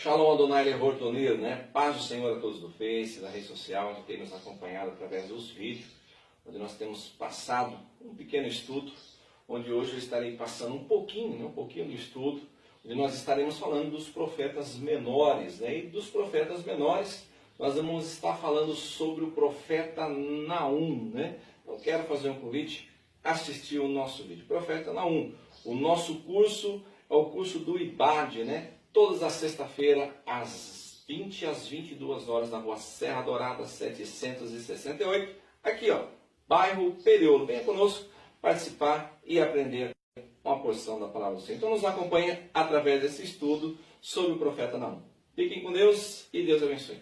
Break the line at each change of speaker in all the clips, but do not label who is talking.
Shalom Adonai Lehortonir, né? Paz do Senhor a todos do Face, da rede social, que tem nos acompanhado através dos vídeos, onde nós temos passado um pequeno estudo, onde hoje eu estarei passando um pouquinho do estudo, onde nós estaremos falando dos profetas menores, né? E dos profetas menores, nós vamos estar falando sobre o profeta Naum, né? Então quero fazer um convite, assistir o nosso vídeo. Profeta Naum, o nosso curso é o curso do IBAD, né? Todas as sexta-feira, às 20 às 22 horas, na rua Serra Dourada, 768. Aqui, ó, bairro Periolo. Venha conosco participar e aprender uma porção da palavra do Senhor. Então nos acompanhe através desse estudo sobre o profeta Naum. Fiquem com Deus e Deus abençoe.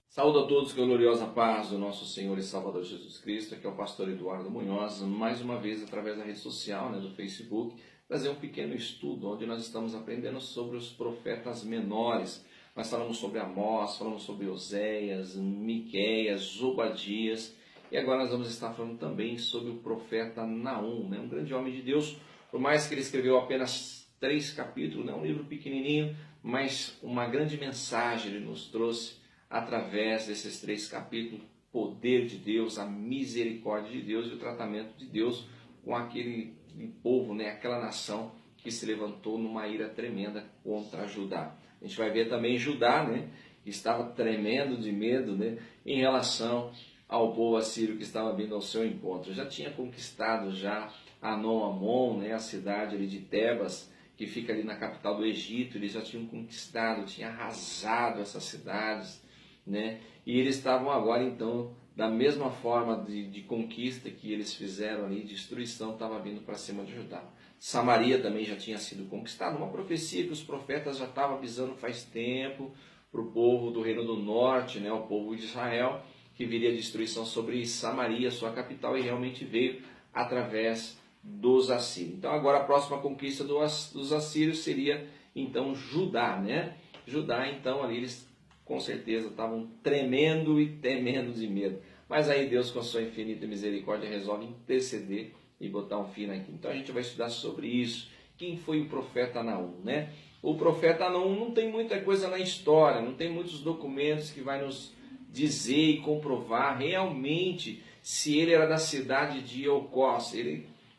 Saúdo a todos com a gloriosa paz do nosso Senhor e Salvador Jesus Cristo. Aqui é o pastor Eduardo Munhoz, mais uma vez através da rede social, né, do Facebook, trazer um pequeno estudo onde nós estamos aprendendo sobre os profetas menores. Nós falamos sobre Amós, falamos sobre Oséias, Miqueias, Obadias, e agora nós vamos estar falando também sobre o profeta Naum, né? Um grande homem de Deus, por mais que ele escreveu apenas 3 capítulos, né? Um livro pequenininho, mas uma grande mensagem ele nos trouxe através desses 3 capítulos: o poder de Deus, a misericórdia de Deus e o tratamento de Deus com aquele povo, né, aquela nação que se levantou numa ira tremenda contra Judá. A gente vai ver também Judá, né, que estava tremendo de medo, né, em relação ao povo assírio que estava vindo ao seu encontro. Já tinha conquistado já Amon, né, a cidade ali de Tebas, que fica ali na capital do Egito. Eles já tinham conquistado, tinham arrasado essas cidades, né, e eles estavam agora então, da mesma forma de conquista que eles fizeram ali, destruição estava vindo para cima de Judá. Samaria também já tinha sido conquistada, uma profecia que os profetas já estavam avisando faz tempo para o povo do Reino do Norte, né, o povo de Israel, que viria destruição sobre Samaria, sua capital, e realmente veio através dos assírios. Então agora a próxima conquista dos assírios seria então Judá, né? Judá, então ali eles com certeza estavam tremendo e temendo de medo. Mas aí Deus, com a sua infinita misericórdia, resolve interceder e botar um fim naquilo. Então a gente vai estudar sobre isso. Quem foi o profeta Naum, né? O profeta Naum não tem muita coisa na história, não tem muitos documentos que vai nos dizer e comprovar realmente se ele era da cidade de Eucós.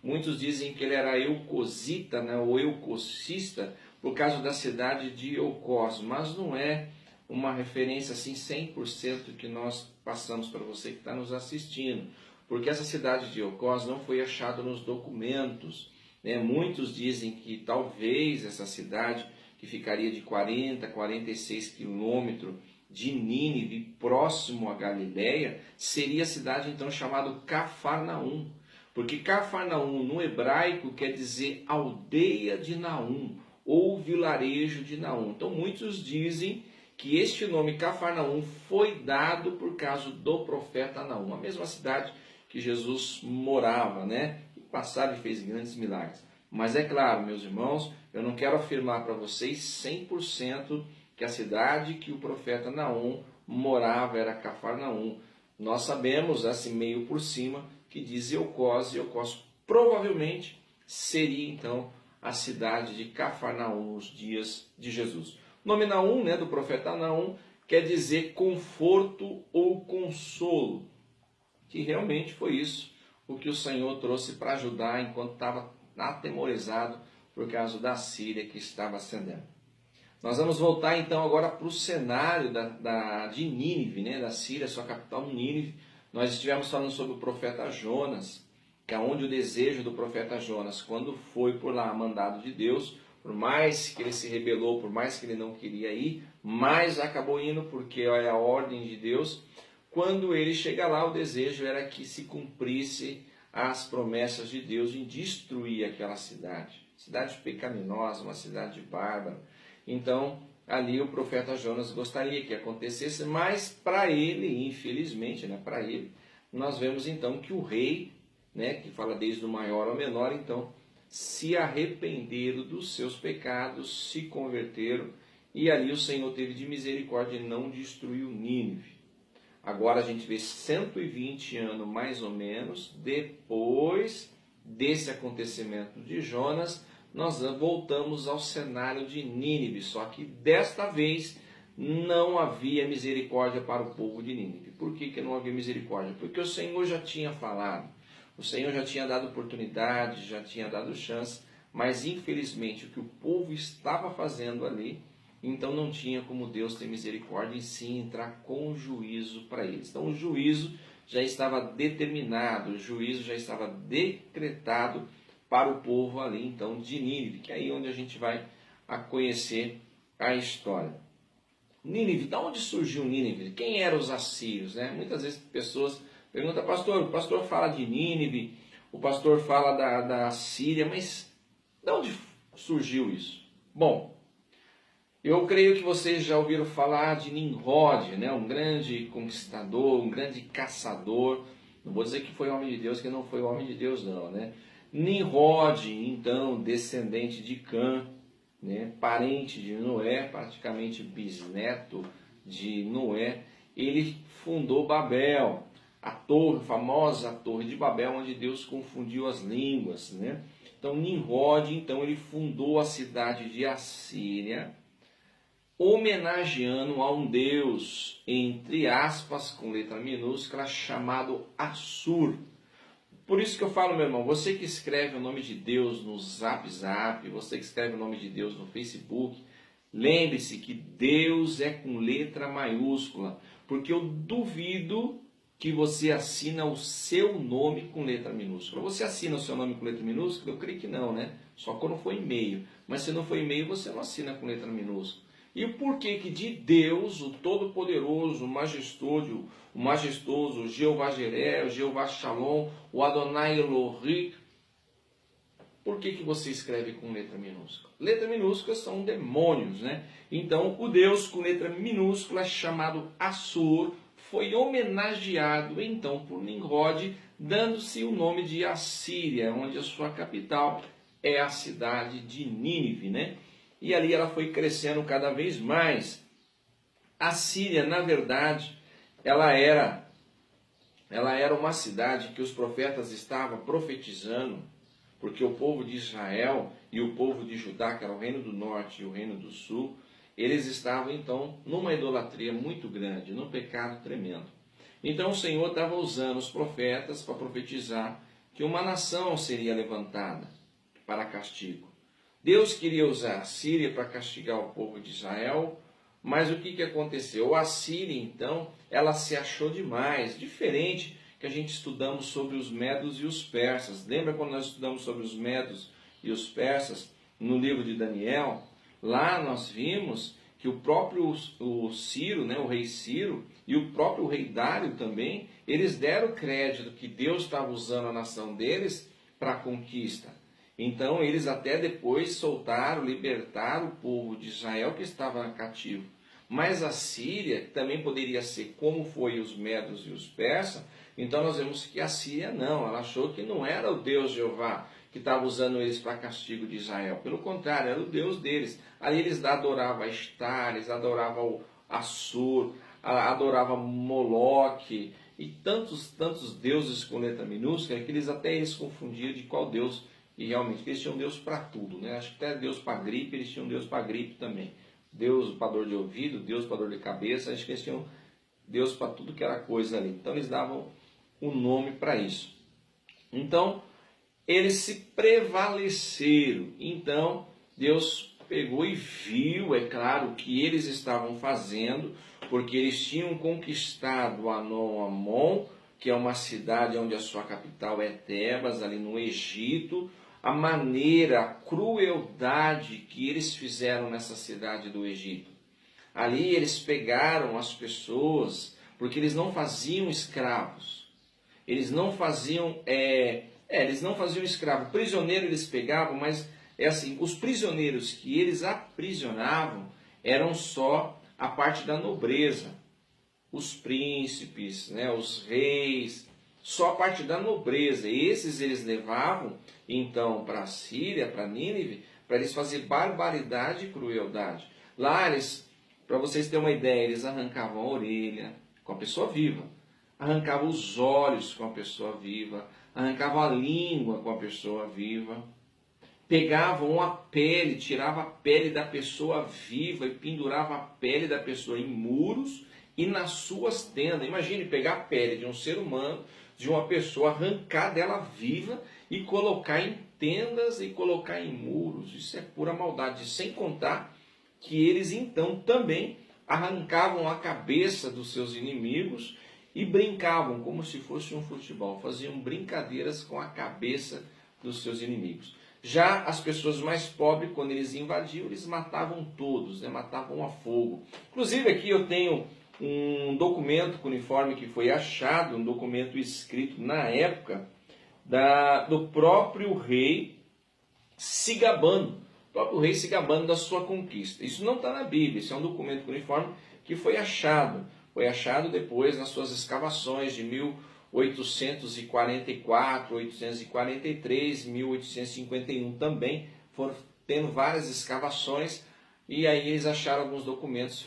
Muitos dizem que ele era eucosita, né, ou eucocista, por causa da cidade de Eucós, mas não é uma referência assim 100% que nós passamos para você que está nos assistindo, porque essa cidade de Eucós não foi achada nos documentos, né? Muitos dizem que talvez essa cidade, que ficaria de 40 a 46 quilômetros de Nínive, próximo a Galileia, seria a cidade então chamada Cafarnaum, porque Cafarnaum no hebraico quer dizer aldeia de Naum ou vilarejo de Naum. Então muitos dizem que este nome Cafarnaum foi dado por causa do profeta Naum, a mesma cidade que Jesus morava, né? E passava e fez grandes milagres. Mas é claro, meus irmãos, eu não quero afirmar para vocês 100% que a cidade que o profeta Naum morava era Cafarnaum. Nós sabemos, assim meio por cima, que diz Eucós, e Eucós provavelmente seria então a cidade de Cafarnaum nos dias de Jesus. O nome Naum, né, do profeta Naum, quer dizer conforto ou consolo, que realmente foi isso o que o Senhor trouxe para Judá enquanto estava atemorizado por causa da Síria que estava ascendendo. Nós vamos voltar então agora para o cenário de Nínive, né, da Síria, sua capital Nínive. Nós estivemos falando sobre o profeta Jonas, que é onde o desejo do profeta Jonas, quando foi por lá mandado de Deus, por mais que ele se rebelou, por mais que ele não queria ir, mas acabou indo porque é a ordem de Deus. Quando ele chega lá, o desejo era que se cumprisse as promessas de Deus em destruir aquela cidade. Cidade pecaminosa, uma cidade bárbara. Então, ali o profeta Jonas gostaria que acontecesse, mas para ele, infelizmente, né, para ele, nós vemos então que o rei, né, que fala desde o maior ao menor, então, se arrependeram dos seus pecados, se converteram, e ali o Senhor teve de misericórdia e não destruiu Nínive. Agora a gente vê 120 anos mais ou menos depois desse acontecimento de Jonas, nós voltamos ao cenário de Nínive, só que desta vez não havia misericórdia para o povo de Nínive. Por que não havia misericórdia? Porque o Senhor já tinha falado, o Senhor já tinha dado oportunidade, já tinha dado chance, mas infelizmente o que o povo estava fazendo ali, então não tinha como Deus ter misericórdia e sim entrar com juízo para eles. Então o juízo já estava determinado, o juízo já estava decretado para o povo ali então de Nínive, que é aí onde a gente vai a conhecer a história. Nínive, de onde surgiu Nínive? Quem eram os assírios? Né? Muitas vezes pessoas perguntam, pastor, o pastor fala de Nínive, o pastor fala da Síria, mas de onde surgiu isso? Bom, eu creio que vocês já ouviram falar de Nimrod, né? Um grande conquistador, um grande caçador. Não vou dizer que foi homem de Deus, que não foi homem de Deus não, né? Nimrod, então, descendente de Cã, né? Parente de Noé, praticamente bisneto de Noé, ele fundou Babel, a torre, a famosa torre de Babel, onde Deus confundiu as línguas, né? Então, Nimrod, então, ele fundou a cidade de Assíria, homenageando a um deus, entre aspas, com letra minúscula, chamado Assur. Por isso que eu falo, meu irmão, você que escreve o nome de Deus no Zap Zap, você que escreve o nome de Deus no Facebook, lembre-se que Deus é com letra maiúscula, porque eu duvido que você assina o seu nome com letra minúscula. Você assina o seu nome com letra minúscula? Eu creio que não, né? Só quando for e-mail. Mas se não for e-mail, você não assina com letra minúscula. E o porquê que de Deus, o Todo-Poderoso, o Majestoso, o Jeová Jireh, o Jeová Shalom, o Adonai Elohim, por que você escreve com letra minúscula? Letra minúscula são demônios, né? Então, o Deus com letra minúscula, chamado Assur, foi homenageado então por Nimrod, dando-se o nome de Assíria, onde a sua capital é a cidade de Nínive, né? E ali ela foi crescendo cada vez mais. A Síria, na verdade, ela era uma cidade que os profetas estavam profetizando, porque o povo de Israel e o povo de Judá, que era o reino do norte e o reino do sul, eles estavam então numa idolatria muito grande, num pecado tremendo. Então o Senhor estava usando os profetas para profetizar que uma nação seria levantada para castigo. Deus queria usar a Síria para castigar o povo de Israel, mas o que aconteceu? A Síria, então, ela se achou demais, diferente que a gente estudamos sobre os medos e os persas. Lembra quando nós estudamos sobre os medos e os persas no livro de Daniel? Lá nós vimos que o próprio Ciro, né, o rei Ciro, e o próprio rei Dário também, eles deram crédito que Deus estava usando a nação deles para a conquista. Então eles até depois soltaram, libertaram o povo de Israel que estava cativo. Mas a Síria também poderia ser como foi os medos e os persas. Então nós vemos que a Síria não, ela achou que não era o Deus Jeová que estava usando eles para castigo de Israel. Pelo contrário, era o Deus deles. Ali eles adoravam a Estar, eles adoravam o Assur, adoravam Moloque e tantos deuses com letra minúscula que eles confundiam de qual Deus. E realmente eles tinham Deus para tudo, né? Acho que até Deus para gripe, eles tinham Deus para gripe também. Deus para dor de ouvido, Deus para dor de cabeça, acho que eles tinham Deus para tudo que era coisa ali. Então eles davam um nome para isso. Então eles se prevaleceram. Então Deus pegou e viu, é claro, o que eles estavam fazendo, porque eles tinham conquistado Amon, que é uma cidade onde a sua capital é Tebas, ali no Egito. A maneira, a crueldade que eles fizeram nessa cidade do Egito. Ali eles pegaram as pessoas, porque eles não faziam escravos. Eles não faziam, eles não faziam escravo. Prisioneiro eles pegavam, mas assim, os prisioneiros que eles aprisionavam eram só a parte da nobreza. Os príncipes, né, os reis, só a parte da nobreza. Esses eles levavam, então, para a Síria, para Nínive, para eles fazer barbaridade e crueldade. Lá, para vocês terem uma ideia, eles arrancavam a orelha com a pessoa viva, arrancavam os olhos com a pessoa viva, arrancavam a língua com a pessoa viva. pegavam a pele, tirava a pele da pessoa viva e pendurava a pele da pessoa em muros e nas suas tendas. Imagine pegar a pele de um ser humano, de uma pessoa, arrancar dela viva e colocar em tendas e colocar em muros. Isso é pura maldade, sem contar que eles então também arrancavam a cabeça dos seus inimigos e brincavam como se fosse um futebol, faziam brincadeiras com a cabeça dos seus inimigos. Já as pessoas mais pobres, quando eles invadiam, eles matavam todos, né? Matavam a fogo. Inclusive aqui eu tenho um documento cuneiforme que foi achado, um documento escrito na época do próprio rei se gabando, da sua conquista. Isso não está na Bíblia, isso é um documento cuneiforme que foi achado. Foi achado depois nas suas escavações de 1844, 1843, 1851 também. Foram tendo várias escavações e aí eles acharam alguns documentos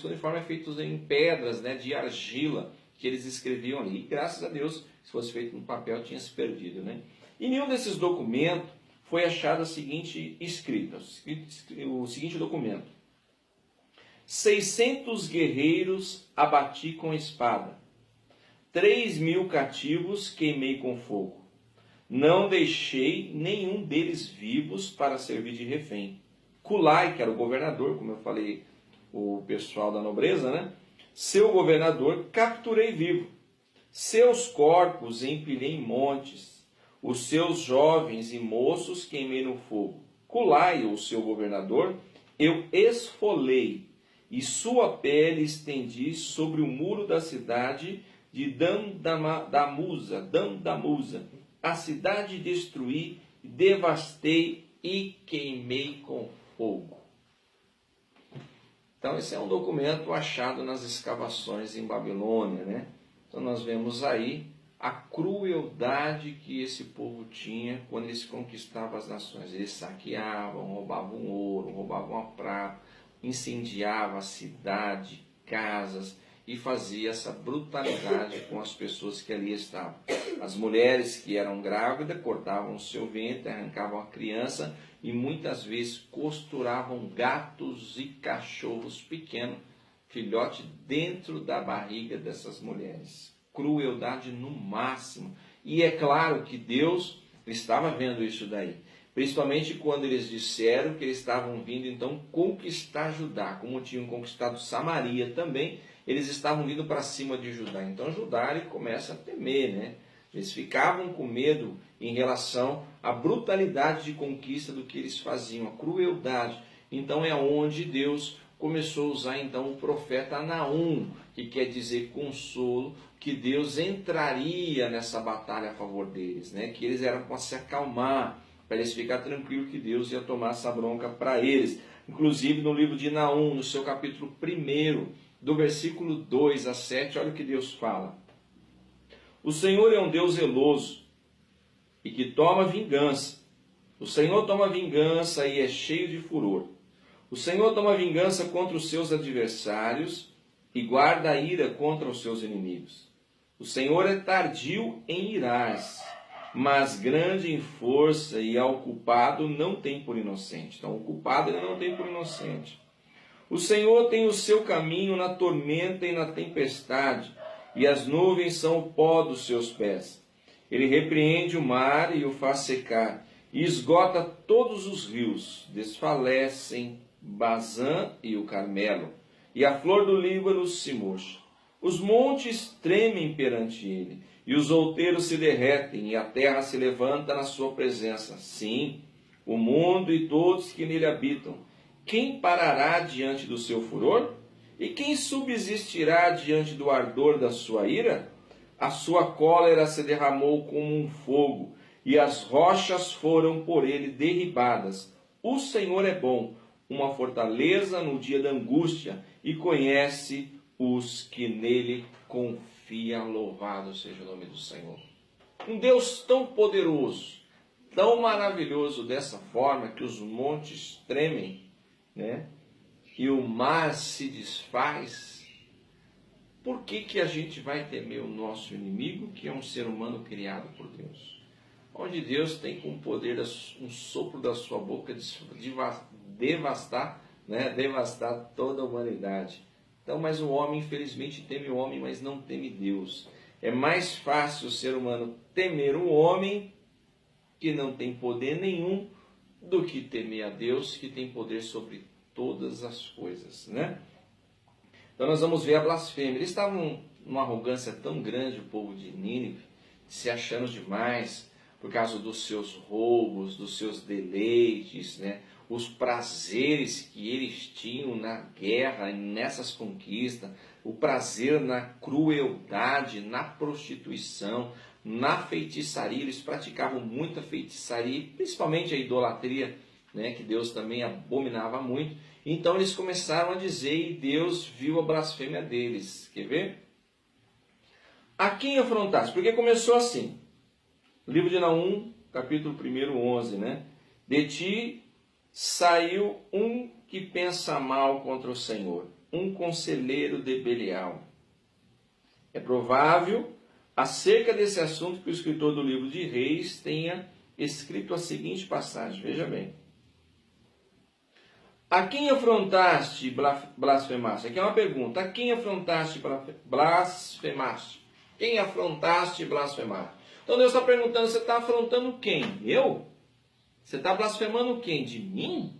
cuneiformes feitos em pedras, né, de argila, que eles escreviam ali. E graças a Deus, se fosse feito no papel, tinha se perdido, né? E nenhum desses documentos foi achado a seguinte escrita, o seguinte documento: 600 guerreiros abati com espada, 3.000 cativos queimei com fogo, não deixei nenhum deles vivos para servir de refém. Kulai, que era o governador, como eu falei, o pessoal da nobreza, né? Seu governador capturei vivo, seus corpos empilhei em montes, os seus jovens e moços queimei no fogo. Kulai, o seu governador, eu esfolei, e sua pele estendi sobre o muro da cidade de Damdamusa. A cidade destruí, devastei e queimei com fogo. Então esse é um documento achado nas escavações em Babilônia, né? Então nós vemos aí a crueldade que esse povo tinha quando eles conquistavam as nações. Eles saqueavam, roubavam ouro, roubavam a prata, incendiavam a cidade, casas, e fazia essa brutalidade com as pessoas que ali estavam. As mulheres que eram grávidas cortavam o seu ventre, arrancavam a criança e muitas vezes costuravam gatos e cachorros pequenos, filhote, dentro da barriga dessas mulheres. Crueldade no máximo. E é claro que Deus estava vendo isso daí. Principalmente quando eles disseram que eles estavam vindo então conquistar Judá. Como tinham conquistado Samaria também, eles estavam vindo para cima de Judá. Então Judá ele começa a temer, né? Eles ficavam com medo em relação à brutalidade de conquista do que eles faziam, a crueldade. Então é onde Deus começou a usar então o profeta Naum, que quer dizer consolo, que Deus entraria nessa batalha a favor deles, né? Que eles eram para se acalmar, para eles ficarem tranquilos que Deus ia tomar essa bronca para eles. Inclusive no livro de Naum, no seu capítulo 1, do versículo 2 a 7, olha o que Deus fala. O Senhor é um Deus zeloso e que toma vingança. O Senhor toma vingança e é cheio de furor. O Senhor toma vingança contra os seus adversários e guarda a ira contra os seus inimigos. O Senhor é tardio em irar-se, mas grande em força, e ao culpado não tem por inocente. Então o culpado ele não tem por inocente. O Senhor tem o seu caminho na tormenta e na tempestade, e as nuvens são o pó dos seus pés. Ele repreende o mar e o faz secar, e esgota todos os rios, desfalecem Bazã e o Carmelo, e a flor do Líbano se murcha. Os montes tremem perante ele, e os outeiros se derretem, e a terra se levanta na sua presença. Sim, o mundo e todos que nele habitam. Quem parará diante do seu furor? E quem subsistirá diante do ardor da sua ira? A sua cólera se derramou como um fogo, e as rochas foram por ele derribadas. O Senhor é bom, uma fortaleza no dia da angústia, e conhece os que nele confiam. Louvado seja o nome do Senhor. Um Deus tão poderoso, tão maravilhoso dessa forma, que os montes tremem, né? E o mar se desfaz. Por que a gente vai temer o nosso inimigo, que é um ser humano criado por Deus? onde Deus tem com o poder, um sopro da sua boca, de devastar, né? Devastar toda a humanidade. Então, mas o homem, infelizmente, teme o homem, mas não teme Deus. É mais fácil o ser humano temer o homem, que não tem poder nenhum, do que temer a Deus, que tem poder sobre todas as coisas, né? Então nós vamos ver a blasfêmia. Eles estavam numa arrogância tão grande, o povo de Nínive, se achando demais, por causa dos seus roubos, dos seus deleites, né? Os prazeres que eles tinham na guerra, nessas conquistas, o prazer na crueldade, na prostituição, na feitiçaria. Eles praticavam muita feitiçaria, principalmente a idolatria, né, que Deus também abominava muito. Então eles começaram a dizer, e Deus viu a blasfêmia deles. Quer ver? A quem afrontaste? Porque começou assim. Livro de Naum, capítulo 1, 11, né? De ti saiu um que pensa mal contra o Senhor, um conselheiro de Belial. É provável, acerca desse assunto, que o escritor do livro de Reis tenha escrito a seguinte passagem. Veja bem. A quem afrontaste, blasfemaste? Aqui é uma pergunta. A quem afrontaste, blasfemaste? Quem afrontaste, blasfemaste? Então Deus está perguntando, você está afrontando quem? Eu? Você está blasfemando quem? De mim?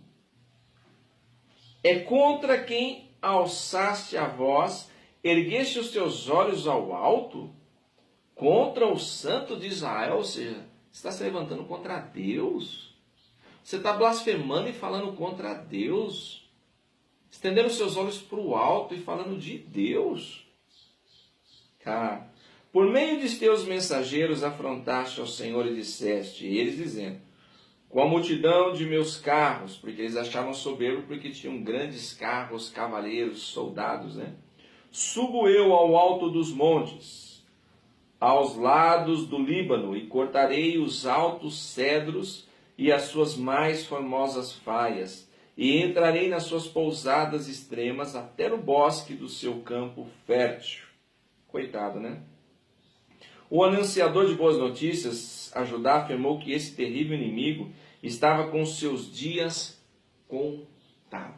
É contra quem alçaste a voz, ergueste os teus olhos ao alto? Contra o santo de Israel? Ou seja, você está se levantando contra Deus? Você está blasfemando e falando contra Deus? Estendendo os seus olhos para o alto e falando de Deus? Cara, por meio de teus mensageiros afrontaste ao Senhor e disseste, e eles dizendo, com a multidão de meus carros, porque eles achavam soberbo, porque tinham grandes carros, cavaleiros, soldados, né? Subo eu ao alto dos montes, aos lados do Líbano, e cortarei os altos cedros e as suas mais formosas faias, e entrarei nas suas pousadas extremas até no bosque do seu campo fértil. Coitado, né? O anunciador de boas notícias, a Judá, afirmou que esse terrível inimigo estava com seus dias contados.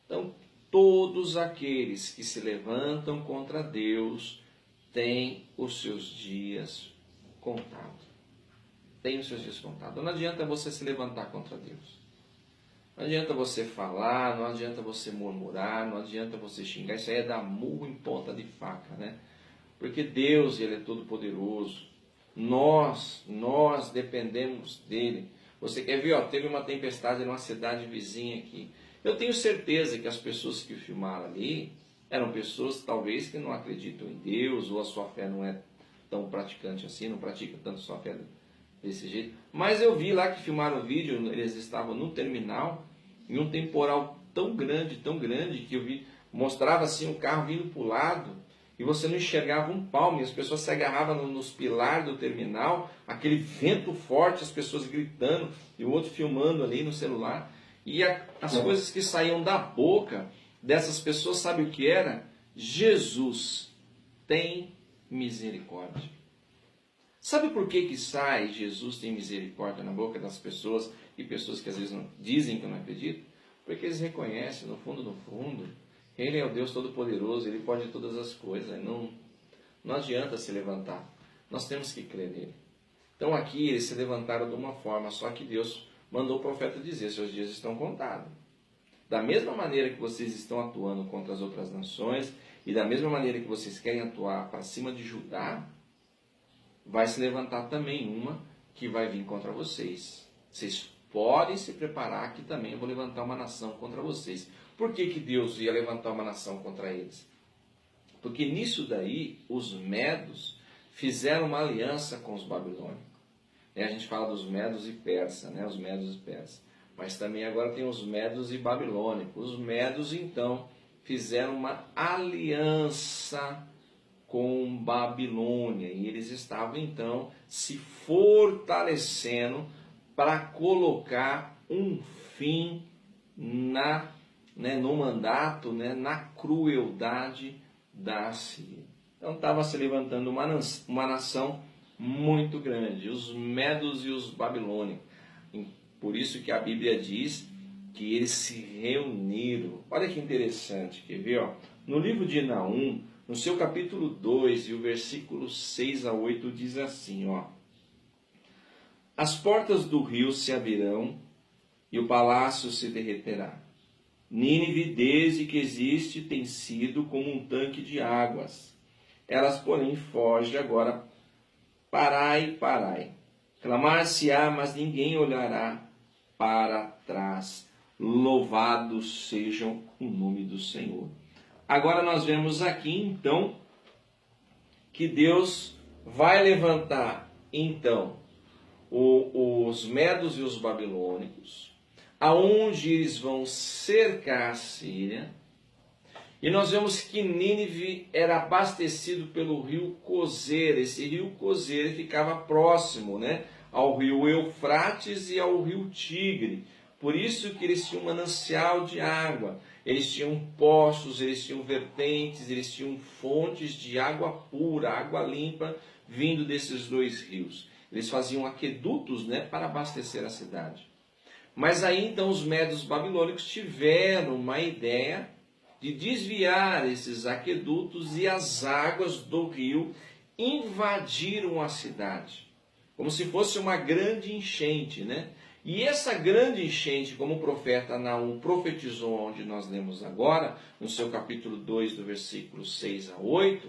Então, todos aqueles que se levantam contra Deus têm os seus dias contados. Tem os seus dias contados. Não adianta você se levantar contra Deus. Não adianta você falar, não adianta você murmurar, não adianta você xingar. Isso aí é dar murro em ponta de faca, né? Porque Deus, Ele é todo poderoso. Nós dependemos dEle. Você quer ver, teve uma tempestade numa cidade vizinha aqui. Eu tenho certeza que as pessoas que filmaram ali eram pessoas talvez que não acreditam em Deus, ou a sua fé não é tão praticante assim, não pratica tanto sua fé desse jeito. Mas eu vi lá que filmaram o vídeo, eles estavam no terminal, em um temporal tão grande, que eu vi, mostrava assim um carro vindo para o lado, e você não enxergava um palmo, e as pessoas se agarravam nos pilares do terminal, aquele vento forte, as pessoas gritando, e o outro filmando ali no celular. E as coisas que saíam da boca dessas pessoas, sabe o que era? Jesus, tem misericórdia. Sabe por que sai Jesus tem misericórdia na boca das pessoas, e pessoas que às vezes não, dizem que não acreditam? Porque eles reconhecem, no fundo, Ele é o Deus Todo-Poderoso, Ele pode todas as coisas. Não adianta se levantar. Nós temos que crer nele. Então aqui eles se levantaram de uma forma, só que Deus mandou o profeta dizer, seus dias estão contados. Da mesma maneira que vocês estão atuando contra as outras nações, e da mesma maneira que vocês querem atuar para cima de Judá, vai se levantar também uma que vai vir contra vocês. Vocês podem se preparar que também eu vou levantar uma nação contra vocês. Por que Deus ia levantar uma nação contra eles? Porque nisso daí, os medos fizeram uma aliança com os babilônicos. A gente fala dos medos e persas, né? Os medos e persas. Mas também agora tem os medos e babilônicos. Os medos, então, fizeram uma aliança com Babilônia. E eles estavam, então, se fortalecendo para colocar um fim no mandato, na crueldade da Síria. Então estava se levantando uma nação muito grande, os medos e os babilônicos. Por isso que a Bíblia diz que eles se reuniram. Olha que interessante, quer ver? Ó? No livro de Naum, no seu capítulo 2 e o versículo 6 a 8 diz assim, ó: as portas do rio se abrirão e o palácio se derreterá. Nínive, desde que existe, tem sido como um tanque de águas. Elas, porém, fogem agora. Parai, parai. Clamar-se-á, mas ninguém olhará para trás. Louvados sejam o nome do Senhor. Agora nós vemos aqui, então, que Deus vai levantar, então, os medos e os babilônicos, aonde eles vão cercar a Síria. E nós vemos que Nínive era abastecido pelo rio Cozer. Esse rio Cozer ficava próximo, né, ao rio Eufrates e ao rio Tigre. Por isso que eles tinham um manancial de água. Eles tinham poços, eles tinham vertentes, eles tinham fontes de água pura, água limpa, vindo desses dois rios. Eles faziam aquedutos, né, para abastecer a cidade. Mas aí então os medos babilônicos tiveram uma ideia de desviar esses aquedutos e as águas do rio invadiram a cidade, como se fosse uma grande enchente, né? E essa grande enchente, como o profeta Naum profetizou, onde nós lemos agora, no seu capítulo 2, do versículo 6 a 8,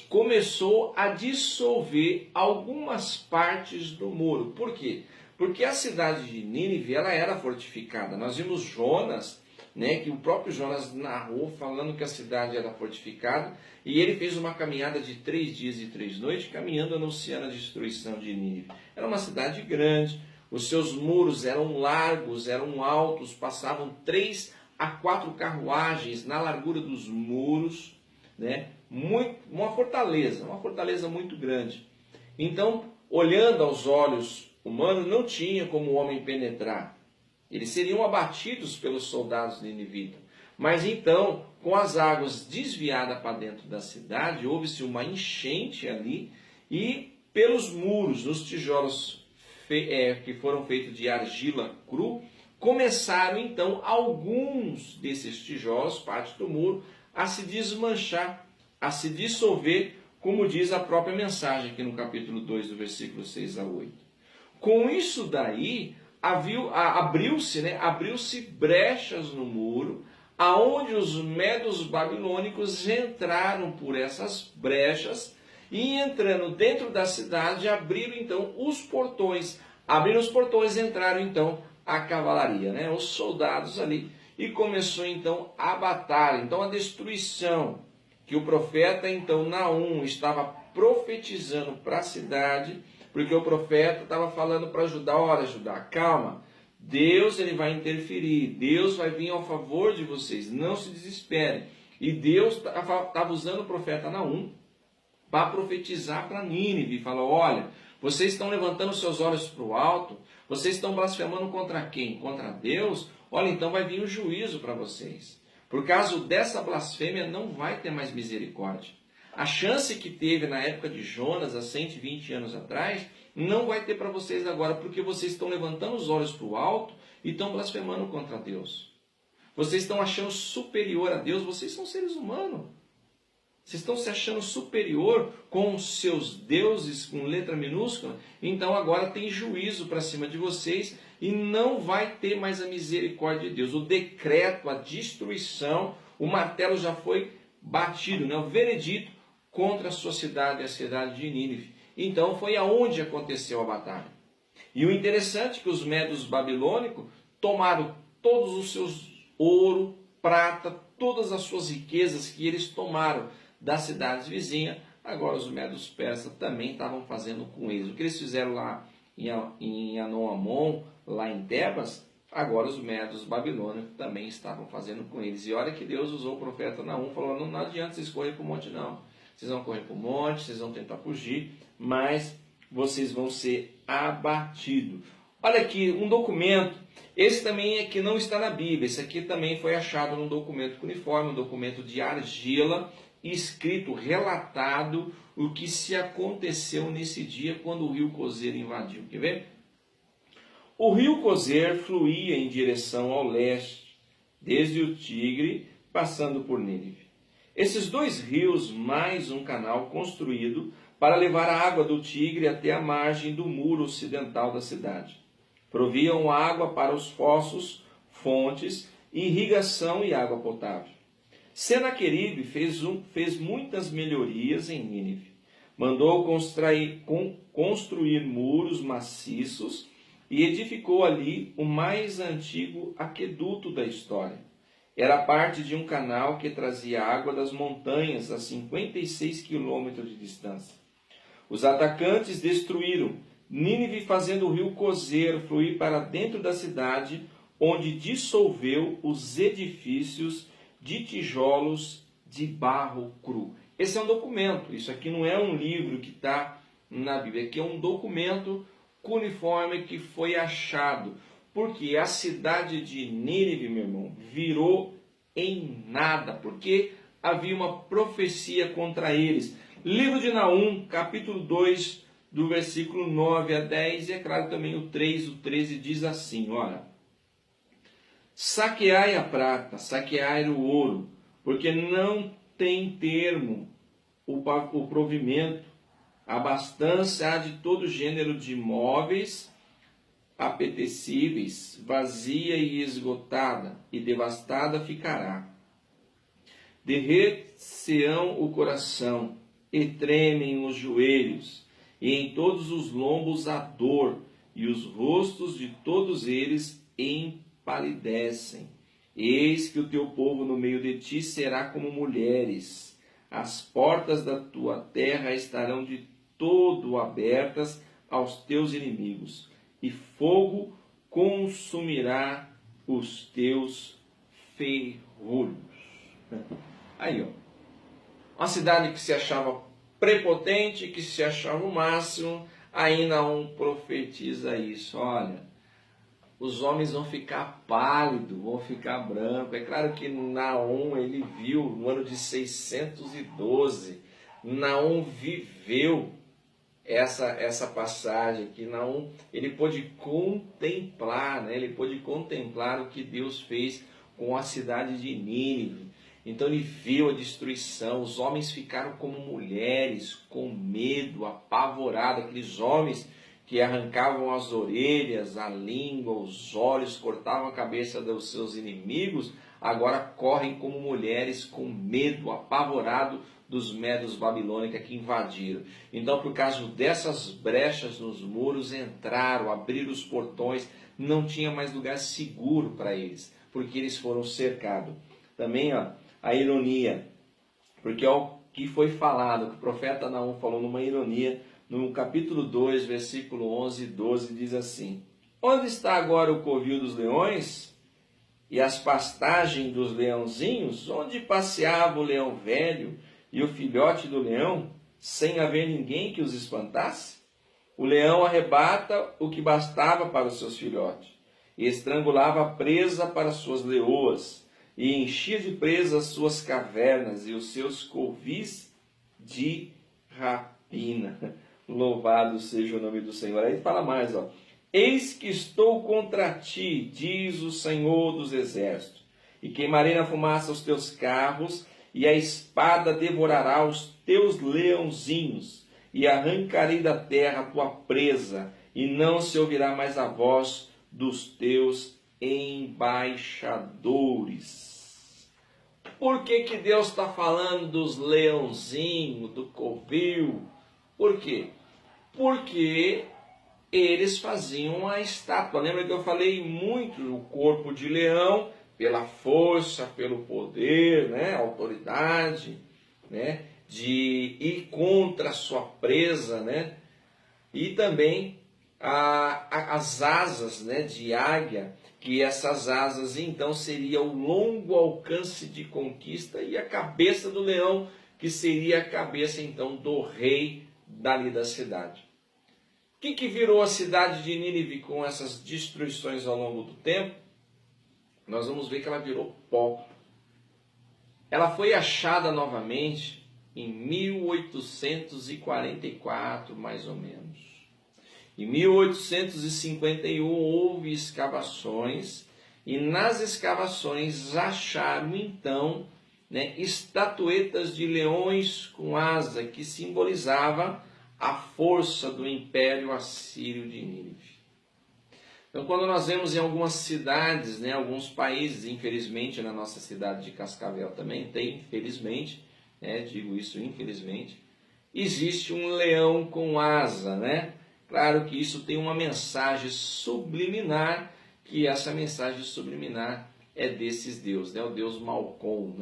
começou a dissolver algumas partes do muro. Por quê? Porque a cidade de Nínive, ela era fortificada. Nós vimos Jonas, né, que o próprio Jonas narrou, falando que a cidade era fortificada, e ele fez uma caminhada de 3 dias e 3 noites, caminhando, anunciando a destruição de Nínive. Era uma cidade grande, os seus muros eram largos, eram altos, passavam 3 a 4 carruagens na largura dos muros, né? Uma fortaleza muito grande. Então, olhando aos olhos humanos, não tinha como o homem penetrar. Eles seriam abatidos pelos soldados ninivitas. Mas então, com as águas desviadas para dentro da cidade, houve-se uma enchente ali, e pelos muros, nos tijolos que foram feitos de argila cru, começaram então alguns desses tijolos, parte do muro, a se desmanchar, a se dissolver, como diz a própria mensagem aqui no capítulo 2, do versículo 6 a 8. Com isso daí, abriu-se brechas no muro, aonde os medos babilônicos entraram por essas brechas, e entrando dentro da cidade, abriram então os portões. Abriram os portões, entraram então a cavalaria, né, os soldados ali, e começou então a batalha, então a destruição, que o profeta então Naum estava profetizando para a cidade, porque o profeta estava falando para Judá: olha, Judá, calma, Deus ele vai interferir, Deus vai vir ao favor de vocês, não se desesperem. E Deus estava usando o profeta Naum para profetizar para Nínive, e falou: olha, vocês estão levantando seus olhos para o alto, vocês estão blasfemando contra quem? Contra Deus? Olha, então vai vir o juízo para vocês. Por causa dessa blasfêmia não vai ter mais misericórdia. A chance que teve na época de Jonas, há 120 anos atrás, não vai ter para vocês agora, porque vocês estão levantando os olhos para o alto e estão blasfemando contra Deus. Vocês estão achando superior a Deus, vocês são seres humanos. Vocês estão se achando superior com os seus deuses, com letra minúscula, então agora tem juízo para cima de vocês e não vai ter mais a misericórdia de Deus. O decreto, a destruição, o martelo já foi batido, né? O veredito contra a sua cidade, a cidade de Nínive. Então foi aonde aconteceu a batalha. E o interessante é que os medos babilônicos tomaram todos os seus ouro, prata, todas as suas riquezas que eles tomaram das cidades vizinhas. Agora os medos persas também estavam fazendo com eles. O que eles fizeram lá em Anon-Amon, lá em Tebas, agora os medos babilônicos também estavam fazendo com eles. E olha que Deus usou o profeta Naum, falou: não adianta vocês correrem para o monte não. Vocês vão correr para o monte, vocês vão tentar fugir, mas vocês vão ser abatidos. Olha aqui, um documento. Esse também é que não está na Bíblia. Esse aqui também foi achado num documento cuneiforme, um documento de argila, escrito, relatado o que se aconteceu nesse dia quando o rio Cozer invadiu. Quer ver? O rio Cozer fluía em direção ao leste, desde o Tigre, passando por Nínive. Esses dois rios, mais um canal construído para levar a água do Tigre até a margem do muro ocidental da cidade. Proviam água para os fossos, fontes, irrigação e água potável. Senaqueribe fez muitas melhorias em Nínive. Mandou construir muros maciços e edificou ali o mais antigo aqueduto da história. Era parte de um canal que trazia água das montanhas a 56 quilômetros de distância. Os atacantes destruíram Nínive, fazendo o rio Cozer fluir para dentro da cidade, onde dissolveu os edifícios de tijolos de barro cru. Esse é um documento, isso aqui não é um livro que está na Bíblia, aqui é um documento cuneiforme que foi achado, porque a cidade de Nínive, meu irmão, virou em nada, porque havia uma profecia contra eles. Livro de Naum, capítulo 2, do versículo 9 a 10, e é claro também o 3, o 13 diz assim, olha: saqueai a prata, saqueai o ouro, porque não tem termo o provimento, a abastança há de todo gênero de móveis apetecíveis, vazia e esgotada, e devastada ficará. Derreter-se-ão o coração, e tremem os joelhos, e em todos os lombos a dor, e os rostos de todos eles empalidecem. Eis que o teu povo no meio de ti será como mulheres, as portas da tua terra estarão de todo abertas aos teus inimigos, e fogo consumirá os teus ferrolhos. Aí, ó, uma cidade que se achava prepotente, que se achava o máximo, aí Naum profetiza isso. Olha, os homens vão ficar pálidos, vão ficar brancos. É claro que Naum, ele viu no ano de 612, Naum viveu essa passagem, que Naum, ele pôde contemplar, né? Ele pôde contemplar o que Deus fez com a cidade de Nínive. Então ele viu a destruição, os homens ficaram como mulheres, com medo, apavorados, aqueles homens que arrancavam as orelhas, a língua, os olhos, cortavam a cabeça dos seus inimigos, agora correm como mulheres com medo, apavorado dos medos babilônicos que invadiram. Então, por causa dessas brechas nos muros, entraram, abriram os portões, não tinha mais lugar seguro para eles, porque eles foram cercados. Também, ó, a ironia, porque é o que foi falado, que o profeta Naum falou numa ironia, no capítulo 2, versículo 11 e 12, diz assim: onde está agora o covil dos leões e as pastagens dos leãozinhos, onde passeava o leão velho e o filhote do leão, sem haver ninguém que os espantasse? O leão arrebata o que bastava para os seus filhotes, e estrangulava a presa para suas leoas, e enchia de presa as suas cavernas e os seus covis de rapina. Louvado seja o nome do Senhor. Aí fala mais, ó. Eis que estou contra ti, diz o Senhor dos exércitos, e queimarei na fumaça os teus carros, e a espada devorará os teus leãozinhos, e arrancarei da terra a tua presa, e não se ouvirá mais a voz dos teus embaixadores. Por que que Deus está falando dos leãozinhos, do covil? Por quê? Porque eles faziam a estátua. Lembra que eu falei muito do corpo de leão, pela força, pelo poder, né, autoridade, né, de ir contra a sua presa, né, e também as asas, né, de águia, que essas asas então seria o longo alcance de conquista, e a cabeça do leão, que seria a cabeça então do rei dali da cidade. O que virou a cidade de Nínive com essas destruições ao longo do tempo? Nós vamos ver que ela virou pó. ela foi achada novamente em 1844, mais ou menos. Em 1851 houve escavações, e nas escavações acharam então, estatuetas de leões com asa, que simbolizava a força do Império Assírio de Nínive. Então, quando nós vemos em algumas cidades, alguns países, infelizmente na nossa cidade de Cascavel também tem, infelizmente, digo isso infelizmente, existe um leão com asa, Claro que isso tem uma mensagem subliminar, que essa mensagem subliminar é desses deuses, o deus Malcom,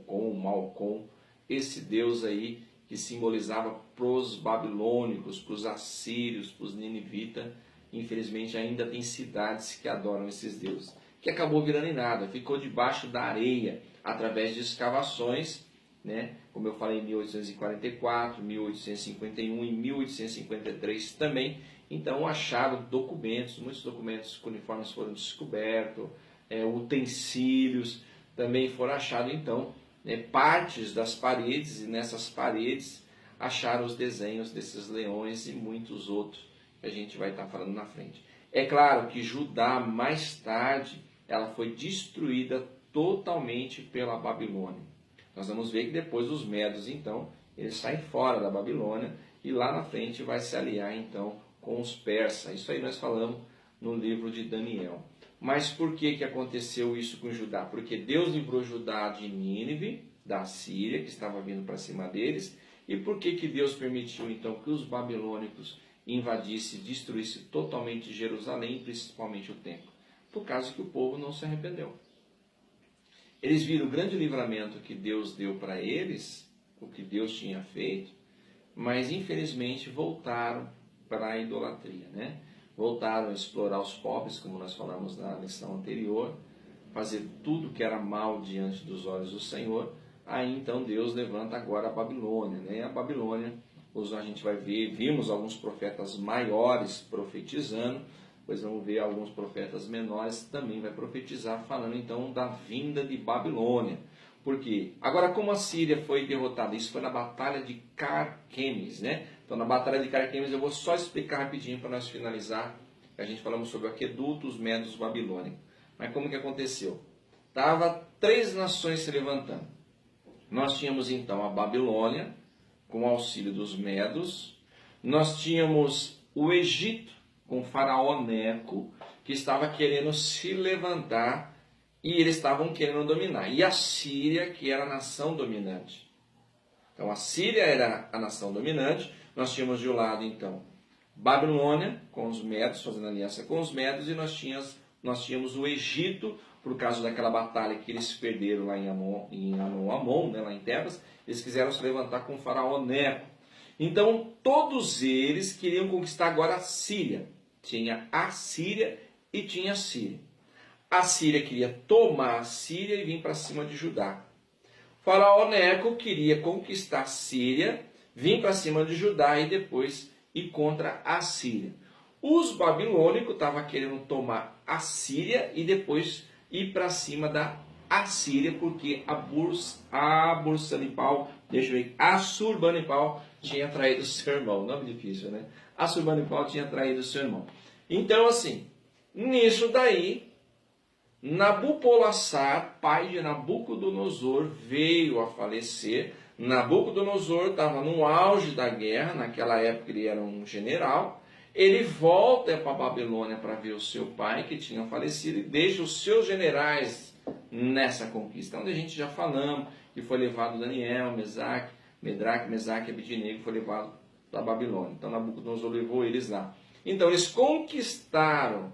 o Malcom, esse deus aí que simbolizava para os babilônicos, para os assírios, para os ninivitas. Infelizmente ainda tem cidades que adoram esses deuses, que acabou virando em nada, ficou debaixo da areia, através de escavações, como eu falei, em 1844, 1851 e 1853 também. Então acharam documentos, muitos documentos cuneiformes foram descobertos, utensílios também foram achados, então, partes das paredes, e nessas paredes acharam os desenhos desses leões e muitos outros que a gente vai estar falando na frente. É claro que Judá, mais tarde, ela foi destruída totalmente pela Babilônia. Nós vamos ver que depois os medos, então, eles saem fora da Babilônia e lá na frente vai se aliar, então, com os persas. Isso aí nós falamos no livro de Daniel. Mas por que aconteceu isso com Judá? Porque Deus livrou Judá de Nínive, da Síria, que estava vindo para cima deles. E por que Deus permitiu, então, que os babilônicos invadissem e destruíssem totalmente Jerusalém, principalmente o templo? Por causa que o povo não se arrependeu. Eles viram o grande livramento que Deus deu para eles, o que Deus tinha feito, mas infelizmente voltaram para a idolatria, Voltaram a explorar os pobres, como nós falamos na lição anterior, fazer tudo que era mal diante dos olhos do Senhor. Aí então Deus levanta agora a Babilônia, A Babilônia, a gente vai ver, vimos alguns profetas maiores profetizando, pois vamos ver alguns profetas menores também vai profetizar, falando então da vinda de Babilônia. Por quê? Agora, como a Síria foi derrotada? Isso foi na Batalha de Carquemes, Então, na Batalha de Carquemes, eu vou só explicar rapidinho para nós finalizar. A gente falamos sobre o aqueduto, os medos, babilônicos. Mas como que aconteceu? Tava 3 nações se levantando. Nós tínhamos então a Babilônia, com o auxílio dos medos. Nós tínhamos o Egito, com o faraó Neco, que estava querendo se levantar e eles estavam querendo dominar. E a Síria, que era a nação dominante. Então a Síria era a nação dominante. Nós tínhamos de um lado então Babilônia, com os medos, fazendo aliança com os medos, e nós tínhamos o Egito, por causa daquela batalha que eles perderam lá em Amon, lá em Tebas. Eles quiseram se levantar com o faraó Neco. Então todos eles queriam conquistar agora a Síria. Tinha a Síria e tinha a Síria. A Síria queria tomar a Síria e vir para cima de Judá. O faraó Neco queria conquistar a Síria, vir para cima de Judá e depois ir contra a Síria. Os babilônicos estavam querendo tomar a Síria e depois ir para cima da Assíria, porque Assurbanipal tinha traído seu irmão. Nome difícil, Assurbanipal tinha traído seu irmão. Então, assim, nisso daí, Nabopolassar, pai de Nabucodonosor, veio a falecer. Nabucodonosor estava no auge da guerra, naquela época ele era um general. Ele volta para a Babilônia para ver o seu pai, que tinha falecido, e deixa os seus generais nessa conquista, onde a gente já falamos, que foi levado Daniel, Mesaque e Abednego, foi levado para a Babilônia. Então Nabucodonosor levou eles lá. Então eles conquistaram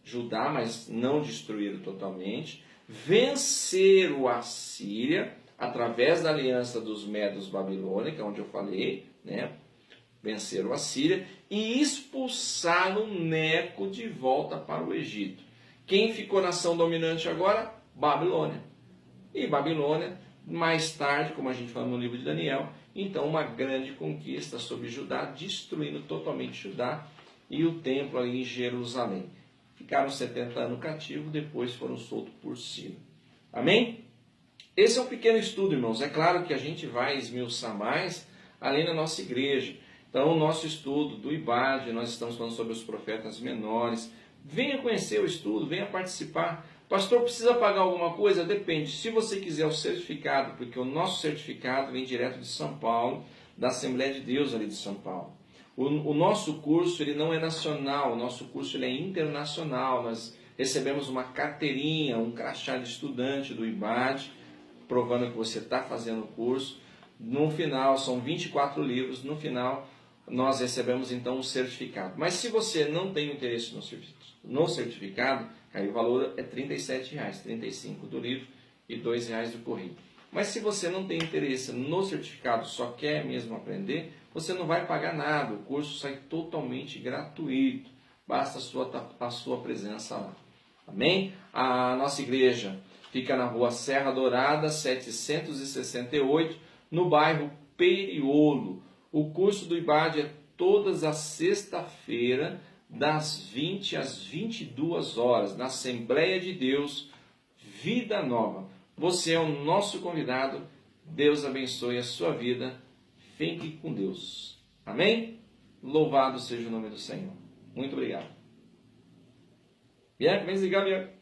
Judá, mas não destruíram totalmente, venceram a Síria, através da aliança dos medos babilônicos, onde eu falei, venceram a Síria, e expulsaram Neco de volta para o Egito. Quem ficou nação dominante agora? Babilônia. E Babilônia, mais tarde, como a gente fala no livro de Daniel, então uma grande conquista sobre Judá, destruindo totalmente Judá e o templo ali em Jerusalém. Ficaram 70 anos cativos, depois foram soltos por Ciro. Amém? esse é um pequeno estudo, irmãos. É claro que a gente vai esmiuçar mais além da nossa igreja. Então, o nosso estudo do IBAD, nós estamos falando sobre os profetas menores. Venha conhecer o estudo, venha participar. Pastor, precisa pagar alguma coisa? Depende. Se você quiser o certificado, porque o nosso certificado vem direto de São Paulo, da Assembleia de Deus ali de São Paulo. O nosso curso ele não é nacional, o nosso curso ele é internacional. Nós recebemos uma carteirinha, um crachá de estudante do IBAD, provando que você está fazendo o curso. No final, são 24 livros, no final nós recebemos então um certificado. Mas se você não tem interesse no certificado, aí o valor é R$ 37,00, R$ 35,00 do livro e R$ 2,00 do correio. Mas se você não tem interesse no certificado, só quer mesmo aprender, você não vai pagar nada, o curso sai totalmente gratuito, basta a sua presença lá. Amém? A nossa igreja fica na rua Serra Dourada, 768, no bairro Periolo. O curso do IBAD é todas as sexta-feiras, das 20 às 22 horas, na Assembleia de Deus, Vida Nova. Você é o nosso convidado. Deus abençoe a sua vida. Fique com Deus. Amém? Louvado seja o nome do Senhor. Muito obrigado. Bianca, vem desligar, Bianca.